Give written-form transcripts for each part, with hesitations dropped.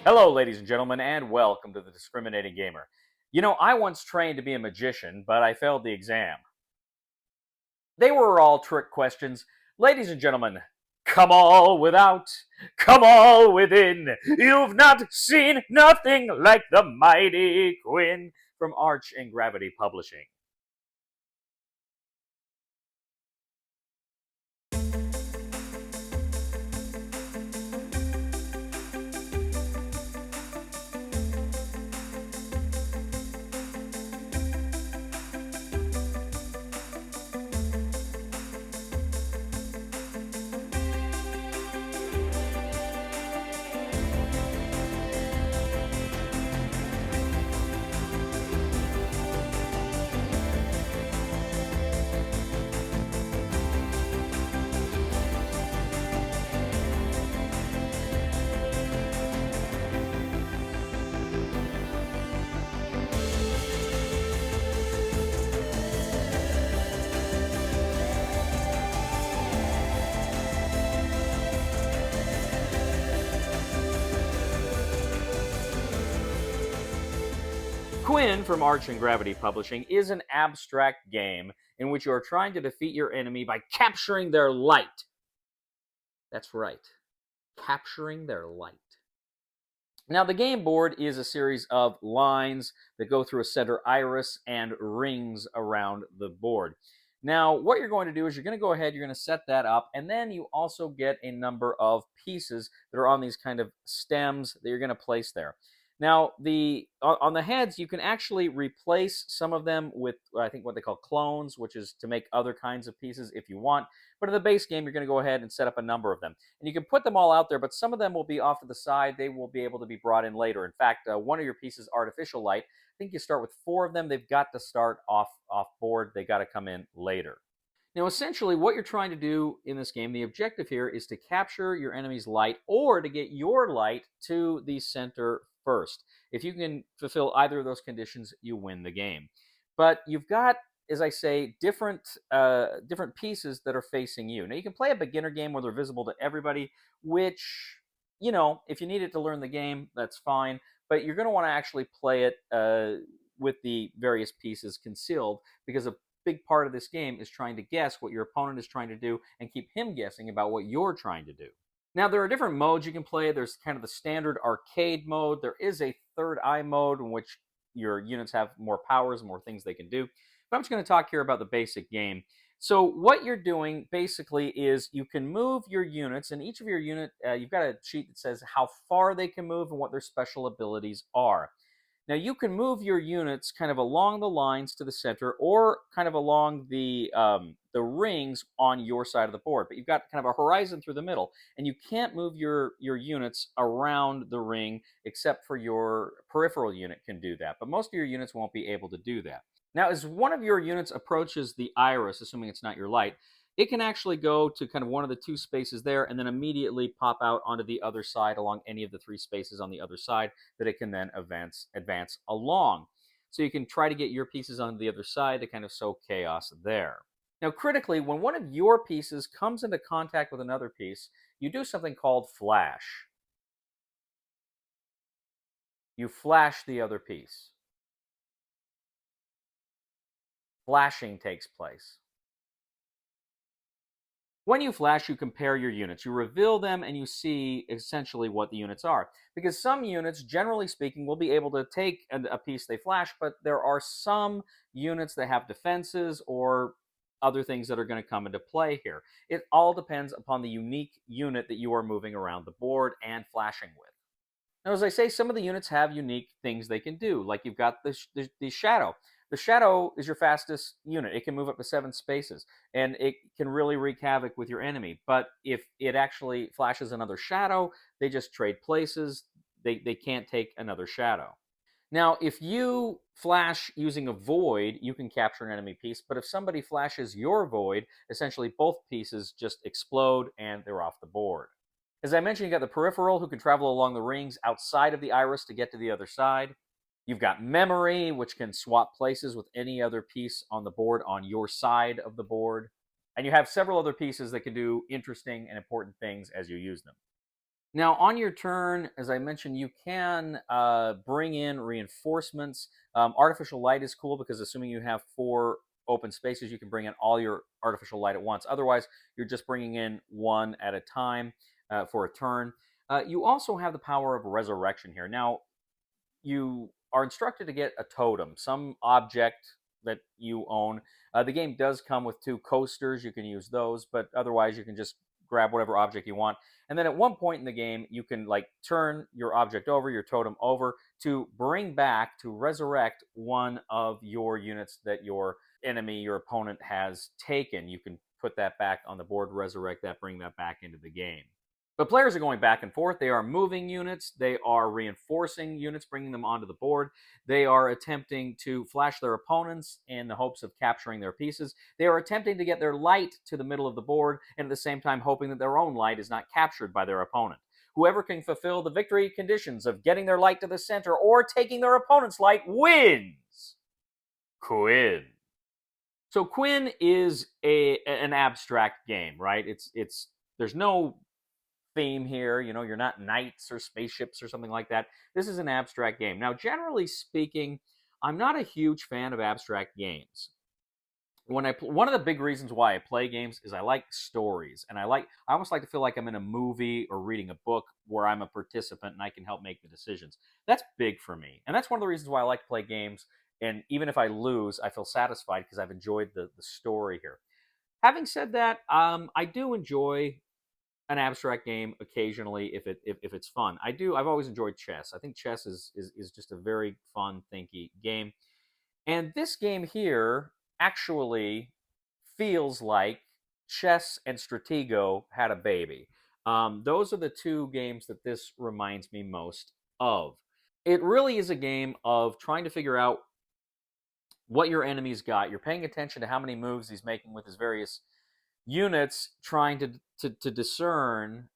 Hello, ladies and gentlemen, and welcome to the Discriminating Gamer. You know, I once trained to be a magician, but I failed the exam. They were all trick questions. Ladies and gentlemen, come all without, come all within. You've not seen nothing like the mighty Quin from Arch and Gravity Publishing. Quin from Arch and Gravity Publishing is an abstract game in which you are trying to defeat your enemy by capturing their light. That's right, capturing their light. Now, the game board is a series of lines that go through a center iris and rings around the board. Now, what you're going to do is you're going to go ahead, you're going to set that up, and then you also get a number of pieces that are on these kind of stems that you're going to place there. Now, on the heads, you can actually replace some of them with, I think, what they call clones, which is to make other kinds of pieces if you want. But in the base game, you're going to go ahead and set up a number of them. And you can put them all out there, but some of them will be off to the side. They will be able to be brought in later. In fact, one of your pieces, artificial light, I think you start with 4 of them. They've got to start off board. They got to come in later. Now, essentially, what you're trying to do in this game, the objective here is to capture your enemy's light or to get your light to the center first. If you can fulfill either of those conditions, you win the game. But you've got, as I say, different pieces that are facing you. Now, you can play a beginner game where they're visible to everybody, which, you know, if you need it to learn the game, that's fine. But you're going to want to actually play it with the various pieces concealed, because a big part of this game is trying to guess what your opponent is trying to do and keep him guessing about what you're trying to do. Now, there are different modes you can play. There's kind of the standard arcade mode. There is a third eye mode in which your units have more powers, more things they can do. But I'm just going to talk here about the basic game. So what you're doing basically is you can move your units, and each of your unit, you've got a sheet that says how far they can move and what their special abilities are. Now, you can move your units kind of along the lines to the center or kind of along the rings on your side of the board. But you've got kind of a horizon through the middle, and you can't move your units around the ring except for your peripheral unit can do that. But most of your units won't be able to do that. Now, as one of your units approaches the iris, assuming it's not your light, it can actually go to kind of one of the 2 spaces there and then immediately pop out onto the other side along any of the 3 spaces on the other side that it can then advance along. So you can try to get your pieces on the other side to kind of sow chaos there. Now, critically, when one of your pieces comes into contact with another piece, you do something called flash. You flash the other piece. Flashing takes place. When you flash, you compare your units. You reveal them and you see essentially what the units are. Because some units, generally speaking, will be able to take a piece they flash, but there are some units that have defenses or other things that are going to come into play here. It all depends upon the unique unit that you are moving around the board and flashing with. Now, as I say, some of the units have unique things they can do. Like you've got the Shadow. The Shadow is your fastest unit. It can move up to 7 spaces, and it can really wreak havoc with your enemy. But if it actually flashes another Shadow, they just trade places. They can't take another Shadow. Now, if you flash using a Void, you can capture an enemy piece. But if somebody flashes your Void, essentially both pieces just explode and they're off the board. As I mentioned, you got the Peripheral, who can travel along the rings outside of the iris to get to the other side. You've got Memory, which can swap places with any other piece on the board on your side of the board. And you have several other pieces that can do interesting and important things as you use them. Now, on your turn, as I mentioned, you can bring in reinforcements. Artificial light is cool because assuming you have 4 open spaces, you can bring in all your artificial light at once. Otherwise, you're just bringing in one at a time for a turn. You also have the power of resurrection here. Now, you are instructed to get a totem, some object that you own. The game does come with 2 coasters. You can use those, but otherwise, you can just grab whatever object you want. And then at one point in the game, you can like turn your object over, your totem over, to bring back, to resurrect one of your units that your enemy, your opponent has taken. You can put that back on the board, resurrect that, bring that back into the game. But players are going back and forth. They are moving units. They are reinforcing units, bringing them onto the board. They are attempting to flash their opponents in the hopes of capturing their pieces. They are attempting to get their light to the middle of the board, and at the same time hoping that their own light is not captured by their opponent. Whoever can fulfill the victory conditions of getting their light to the center or taking their opponent's light wins. Quin. So Quin is an abstract game, right? It's there's no theme here. You know, you're not knights or spaceships or something like that. This is an abstract game. Now, generally speaking, I'm not a huge fan of abstract games. One of the big reasons why I play games is I like stories, and I almost like to feel like I'm in a movie or reading a book where I'm a participant and I can help make the decisions. That's big for me, and that's one of the reasons why I like to play games. And even if I lose, I feel satisfied because I've enjoyed the story here. Having said that, I do enjoy an abstract game occasionally if it's fun. I've always enjoyed chess. I think chess is just a very fun, thinky game. And this game here actually feels like chess and Stratego had a baby. Those are the 2 games that this reminds me most of. It really is a game of trying to figure out what your enemy's got. You're paying attention to how many moves he's making with his various units, trying to discern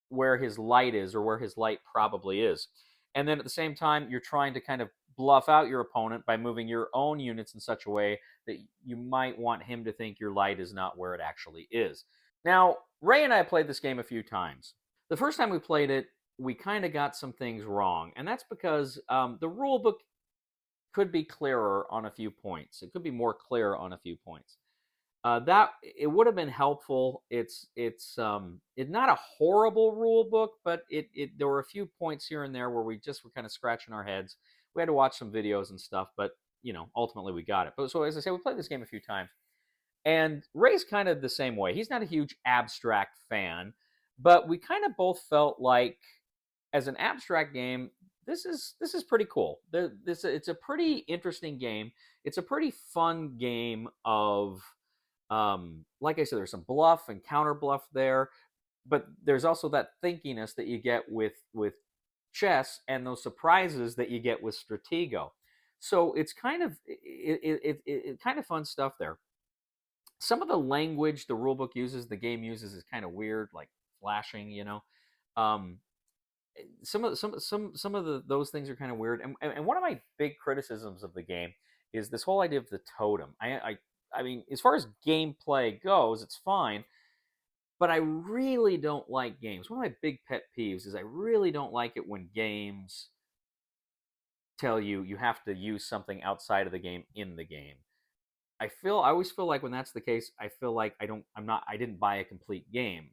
where his light is or where his light probably is. And then at the same time, you're trying to kind of bluff out your opponent by moving your own units in such a way that you might want him to think your light is not where it actually is. Now, Ray and I played this game a few times. The first time we played it, we kind of got some things wrong, and that's because the rule book could be clearer on a few points. It could be more clear on a few points. That it would have been helpful. It's not a horrible rule book, but it there were a few points here and there where we just were kind of scratching our heads. We had to watch some videos and stuff, but ultimately we got it. But so as I say, we played this game a few times, and Ray's kind of the same way. He's not a huge abstract fan, but we kind of both felt like as an abstract game, this is pretty cool. It's a pretty interesting game. It's a pretty fun game of like I said, there's some bluff and counter bluff there, but there's also that thinkiness that you get with chess and those surprises that you get with Stratego. So it's kind of kind of fun stuff there. Some of the language the rulebook uses, the game uses, is kind of weird, like flashing. Um, some of those things are kind of weird. And one of my big criticisms of the game is this whole idea of the totem. I mean, as far as gameplay goes, it's fine, but I really don't like games. One of my big pet peeves is I really don't like it when games tell you have to use something outside of the game in the game. I always feel like when that's the case, I feel like I didn't buy a complete game.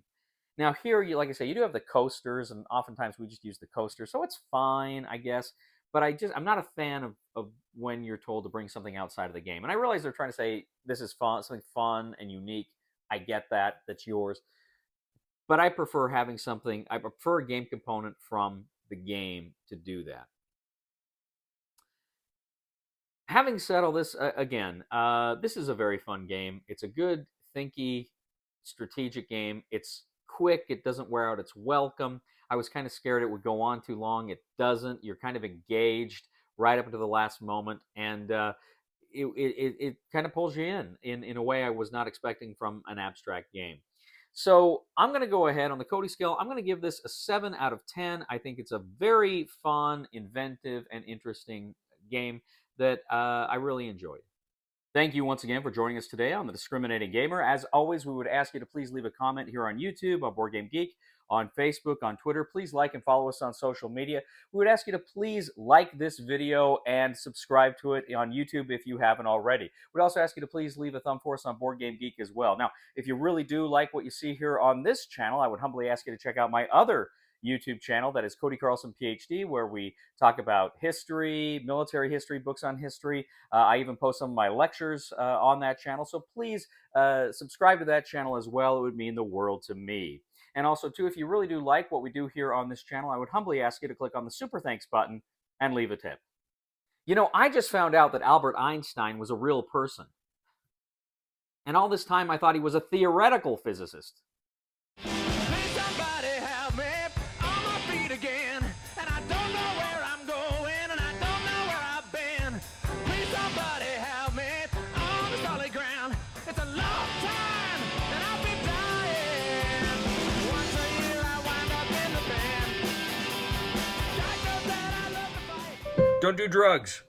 Now here, like I say, you do have the coasters, and oftentimes we just use the coasters, so it's fine, I guess. But I'm not a fan of when you're told to bring something outside of the game. And I realize they're trying to say this is fun, something fun and unique. I get that, that's yours. But I prefer having something. I prefer a game component from the game to do that. Having said all this, again, this is a very fun game. It's a good, thinky, strategic game. It's quick. It doesn't wear out its welcome. I was kind of scared it would go on too long. It doesn't. You're kind of engaged right up until the last moment, and it kind of pulls you in a way I was not expecting from an abstract game. So I'm going to go ahead on the Cody scale. I'm going to give this a 7 out of 10. I think it's a very fun, inventive, and interesting game that I really enjoyed. Thank you once again for joining us today on The Discriminating Gamer. As always, we would ask you to please leave a comment here on YouTube, on Board Game Geek, on Facebook, on Twitter. Please like and follow us on social media. We would ask you to please like this video and subscribe to it on YouTube if you haven't already. We'd also ask you to please leave a thumb for us on Board Game Geek as well. Now, if you really do like what you see here on this channel, I would humbly ask you to check out my other YouTube channel, that is Cody Carlson, PhD, where we talk about history, military history, books on history. I even post some of my lectures on that channel, so please subscribe to that channel as well. It would mean the world to me. And also, too, if you really do like what we do here on this channel, I would humbly ask you to click on the Super Thanks button and leave a tip. You know, I just found out that Albert Einstein was a real person. And all this time, I thought he was a theoretical physicist. Don't do drugs.